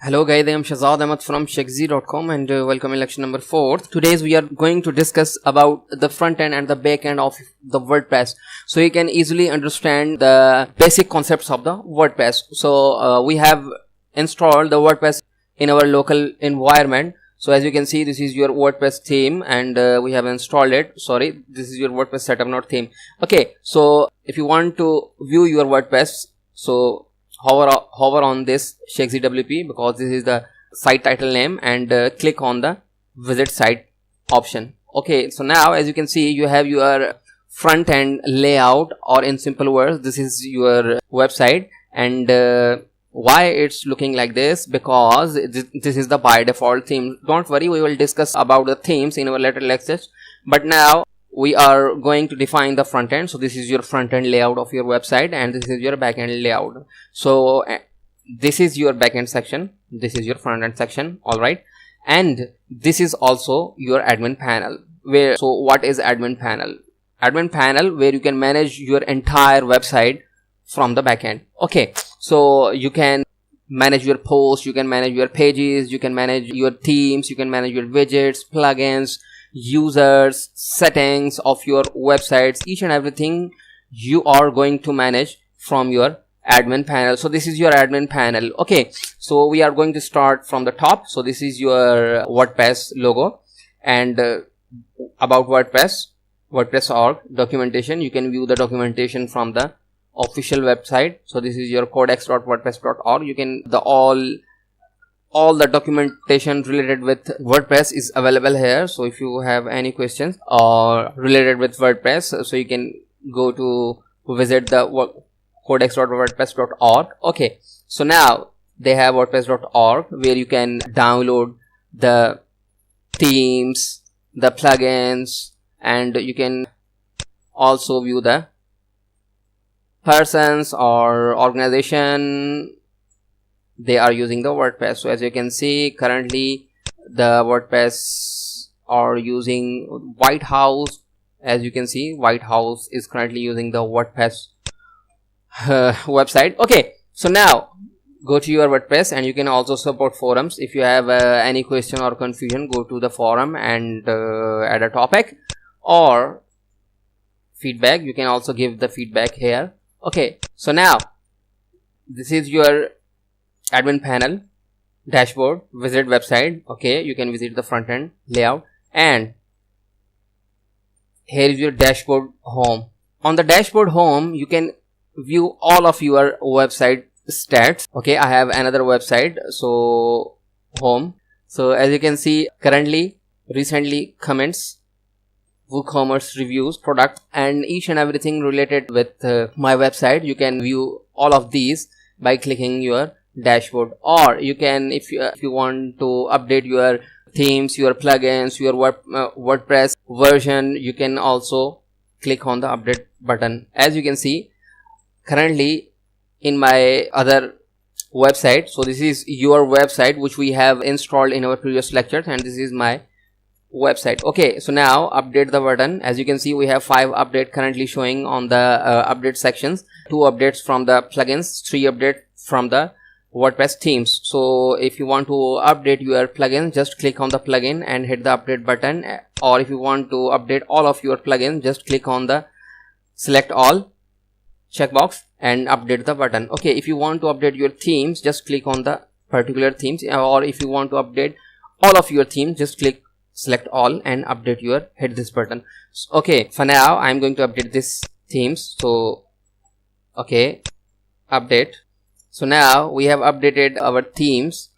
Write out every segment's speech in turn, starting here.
Hello guys, I am Shahzad Ahmed from Shekzi.com and welcome in lecture number 4. Today we are going to discuss about the front end and the back end of the WordPress, so you can easily understand the basic concepts of the WordPress. So we have installed the WordPress in our local environment. So as you can see, this is your WordPress theme and we have installed it. Sorry, this is your WordPress setup, not theme. Okay, so if you want to view your WordPress, so hover on this Shekzi WP, because this is the site title name, and click on the visit site option. Okay, so now as you can see, you have your front end layout, or in simple words, this is your website. And why it's looking like this? Because this is the by default theme. Don't worry, we will discuss about the themes in our later lectures, but now we are going to define the front end. So this is your front end layout of your website, and this is your back end layout. So this is your back end section, this is your front end section. All right, and this is also your admin panel. So what is admin panel? Admin panel where you can manage your entire website from the back end. Okay, so you can manage your posts, you can manage your pages, you can manage your themes, you can manage your widgets, plugins, users, settings of your websites. Each and everything you are going to manage from your admin panel. So this is your admin panel. Okay, so we are going to start from the top. So this is your WordPress logo, and about WordPress org documentation. You can view the documentation from the official website. So this is your codex.wordpress.org. you can all the documentation related with WordPress is available here. So if you have any questions or related with WordPress, so you can go to visit the codex.wordpress.org. Okay, so now they have wordpress.org where you can download the themes, the plugins, and you can also view the persons or organization they are using the WordPress. So as you can see, currently the WordPress are using White House. As you can see, White House is currently using the WordPress website. Okay, so now go to your WordPress, and you can also support forums. If you have any question or confusion, go to the forum and add a topic or feedback. You can also give the feedback here. Okay, so now this is your admin panel, dashboard, visit website. Okay, you can visit the front end layout, and here is your dashboard home. On the dashboard home, you can view all of your website stats. Okay, I have another website, so home. So as you can see, currently, recently, comments, WooCommerce reviews, product, and each and everything related with my website. You can view all of these by clicking your dashboard. Or you can, if you want to update your themes, your plugins, your WordPress version, you can also click on the update button. As you can see, currently in my other website, so this is your website which we have installed in our previous lectures, and this is my website. Okay, so now update the button. As you can see, we have 5 updates currently showing on the update sections, 2 updates from the plugins, 3 updates from the WordPress themes. So if you want to update your plugin, just click on the plugin and hit the update button. Or if you want to update all of your plugins, just click on the select all checkbox and update the button. Okay, if you want to update your themes, just click on the particular themes. Or if you want to update all of your themes, just click select all and hit this button. Okay, for now I'm going to update this themes. So okay, update. So now we have updated our themes,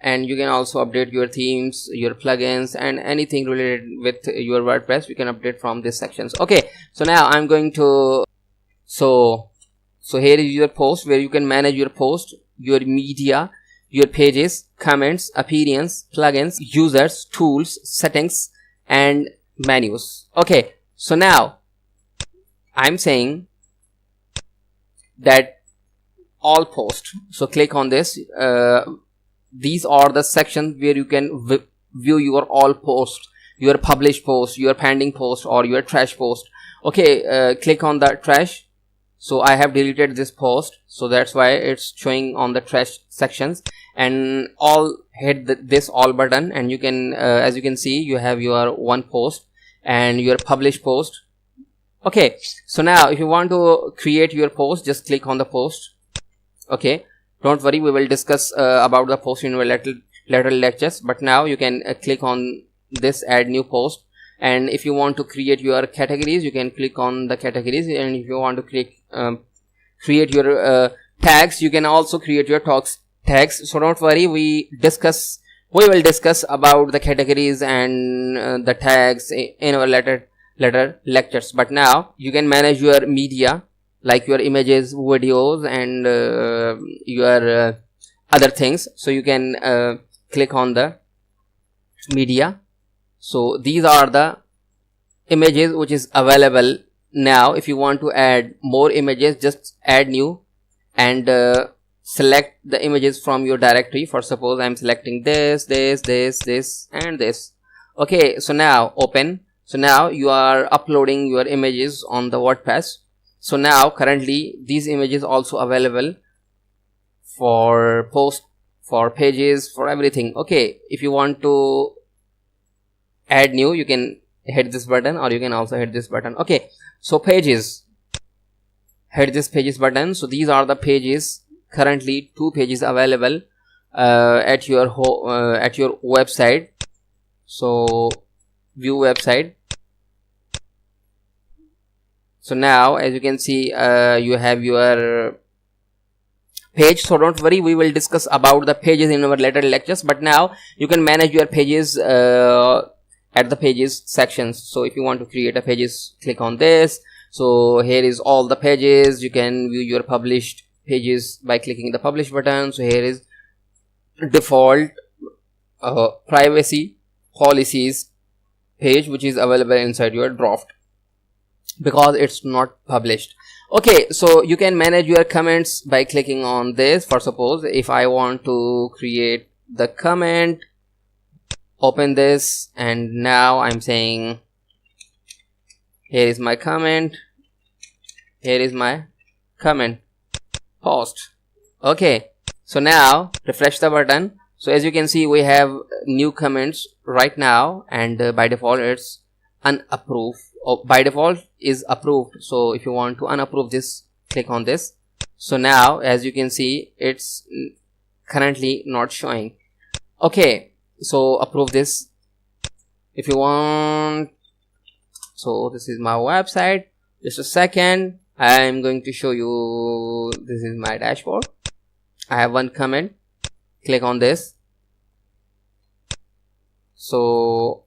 and you can also update your themes, your plugins, and anything related with your WordPress. You can update from these sections. Okay, so now I'm going to so here is your post where you can manage your post, your media, your pages, comments, appearance, plugins, users, tools, settings, and menus. Okay, so now I'm saying that all posts. So click on this. These are the sections where you can view your all posts, your published post, your pending post, or your trash post. Okay, click on the trash So I have deleted this post, so that's why it's showing on the trash sections. And all hit this all button, and you can as you can see, you have your one post and your publish post. Okay, so now if you want to create your post, just click on the post. Okay, don't worry, we will discuss about the post in our later lectures, but now you can click on this add new post. And if you want to create your categories, you can click on the categories. And if you want to create your tags, you can also create your tags. So don't worry, we will discuss about the categories and the tags in our later lectures. But now you can manage your media, like your images, videos, and your other things. So you can click on the media. So these are the images which is available now. If you want to add more images, just add new and select the images from your directory. For suppose I'm selecting this and this. Okay, so now open. So now you are uploading your images on the WordPress. So now currently these images also available for post, for pages, for everything. Okay, if you want to add new, you can hit this button, or you can also hit this button. Okay, so pages, hit this pages button. So these are the pages, currently 2 pages available at your website. So view website. So now as you can see, you have your page. So don't worry, we will discuss about the pages in our later lectures, but now you can manage your pages at the pages sections. So if you want to create a pages, click on this. So here is all the pages. You can view your published pages by clicking the publish button. So here is default privacy policies page, which is available inside your draft because it's not published. Okay, so you can manage your comments by clicking on this. For suppose if I want to create the comment, open this, and now I'm saying here is my comment, here is my comment post. Okay, so now refresh the button. So as you can see, we have new comments right now, and by default it's unapproved. By default is approved. So if you want to unapprove this, click on this. So now as you can see, it's currently not showing. Okay, so approve this if you want. So this is my website. Just a second, I am going to show you. This is my dashboard. I have one comment. Click on this. So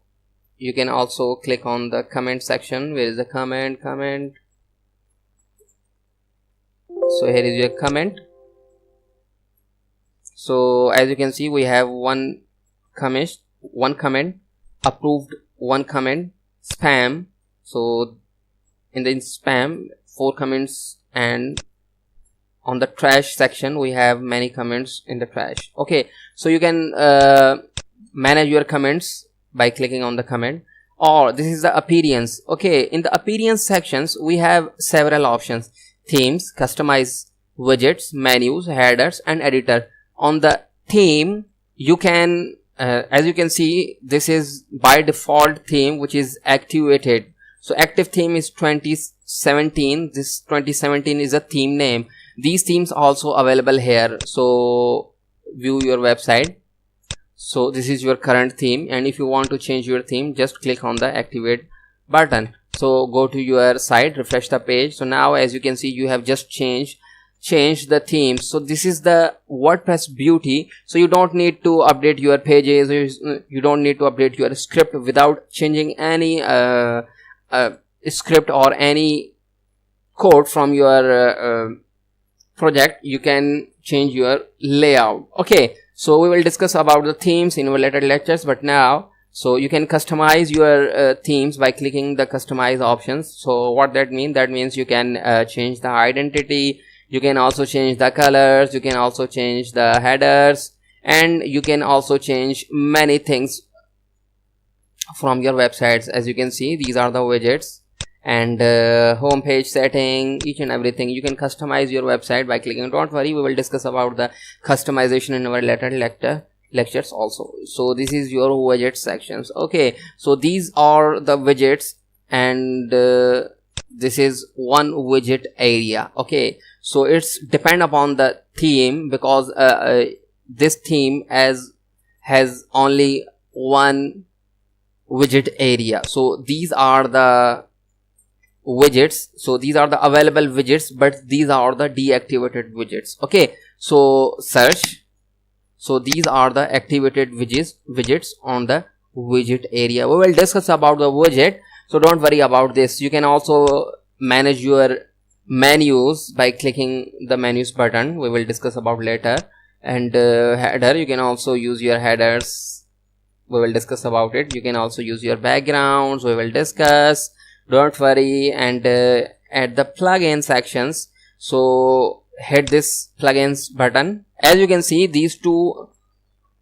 you can also click on the comment section. Where is the comment? So here is your comment. So as you can see, we have one comment approved, one comment spam. So in the spam, 4 comments, and on the trash section we have many comments in the trash. Okay, so you can manage your comments by clicking on the comment. Or this is the appearance. Okay, in the appearance sections we have several options: themes, customize widgets, menus, headers, and editor. On the theme, you can as you can see, this is by default theme which is activated. So active theme is 2017. This 2017 is a theme name. These themes also available here. So view your website. So this is your current theme, and if you want to change your theme, just click on the activate button. So go to your site, refresh the page. So now as you can see, you have just changed the theme. So this is the WordPress beauty. So you don't need to update your pages, you don't need to update your script without changing any script or any code from your project. You can change your layout. Okay, so we will discuss about the themes in our later lectures, but now so you can customize your themes by clicking the customize options. So what that means? That means you can change the identity, you can also change the colors, you can also change the headers, and you can also change many things from your websites. As you can see, these are the widgets, and home page setting, each and everything. You can customize your website by clicking. Don't worry, we will discuss about the customization in our later lectures also. So this is your widget sections. Okay, so these are the widgets, and this is one widget area. Okay, so it's depend upon the theme, because this theme has only one widget area. So these are the widgets, so these are the available widgets, but these are the deactivated widgets. Okay, so search. So these are the activated widgets on the widget area. We will discuss about the widget, so don't worry about this. You can also manage your menus by clicking the menus button. We will discuss about later. And header, you can also use your headers. We will discuss about it. You can also use your backgrounds. We will discuss. Don't worry. And at the plugin sections, so hit this plugins button. As you can see, these two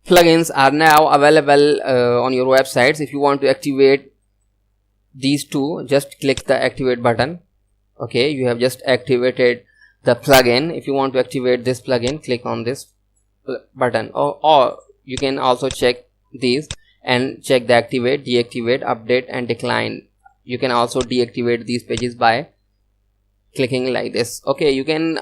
plugins are now available on your websites. If you want to activate these two, just click the activate button. Okay, you have just activated the plugin. If you want to activate this plugin, click on this button, or you can also check these and check the activate, deactivate, update and decline. You can also deactivate these pages by clicking like this. Okay, you can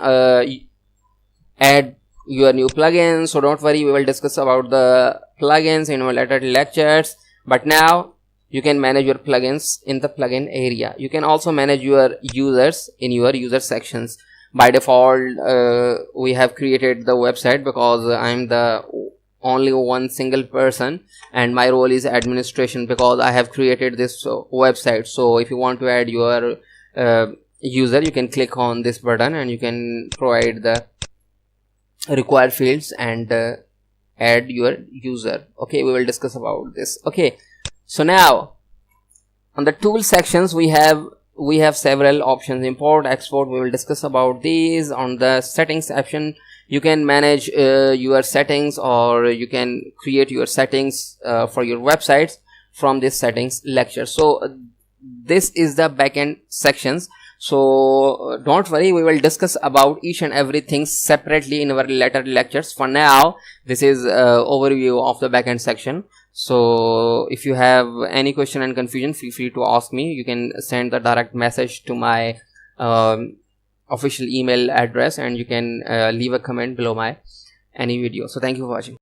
add your new plugins. So don't worry, we will discuss about the plugins in our later lectures, but now you can manage your plugins in the plugin area. You can also manage your users in your user sections. By default, we have created the website because I'm the only one single person and my role is administration, because I have created this website. So if you want to add your user, you can click on this button and you can provide the required fields and add your user. Okay, we will discuss about this. Okay, so now on the tool sections we have several options: import, export. We will discuss about these. On the settings section, you can manage your settings, or you can create your settings for your websites from this settings lecture. So this is the backend sections. So don't worry, we will discuss about each and everything separately in our later lectures. For now, this is overview of the backend section. So if you have any question and confusion, feel free to ask me. You can send the direct message to my official email address, and you can leave a comment below my any video. So thank you for watching.